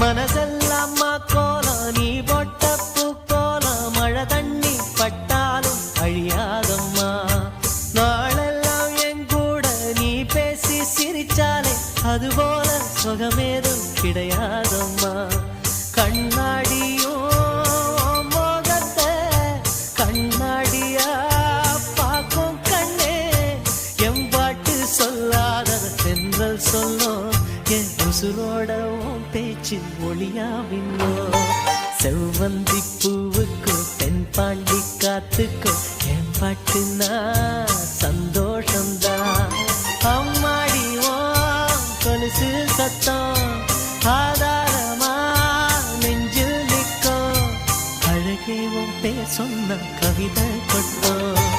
மனசெல்லாம் கோலம் நீ போட்ட பூக்கோலம் மழை தண்ணி பட்டாலும் அழியாதம்மா நாளெல்லாம் என் கூட நீ பேசி சிரிச்சாலே அதுபோல சுகமேதும் கிடையாதம்மா கண்ணாடியோ மோகத்தை கண்ணாடியா பார்க்கும் கண்ணே என் பாட்டு சொல்லாத தென்றல் சொல்லும் என் உசுரோட பேச்சு ஒளியா மின்னோ செவ்வந்தி பூவுக்கோ தென்பாண்டி காத்துக்கோ என் பாட்டுனா சந்தோஷம்தான் அம்மாடி ஓ கொலுசு சத்தம் ஆதாரமா நெஞ்சில் நிற்கும் அழகே உன் பேர் சொன்ன கவிதை கொட்டோம்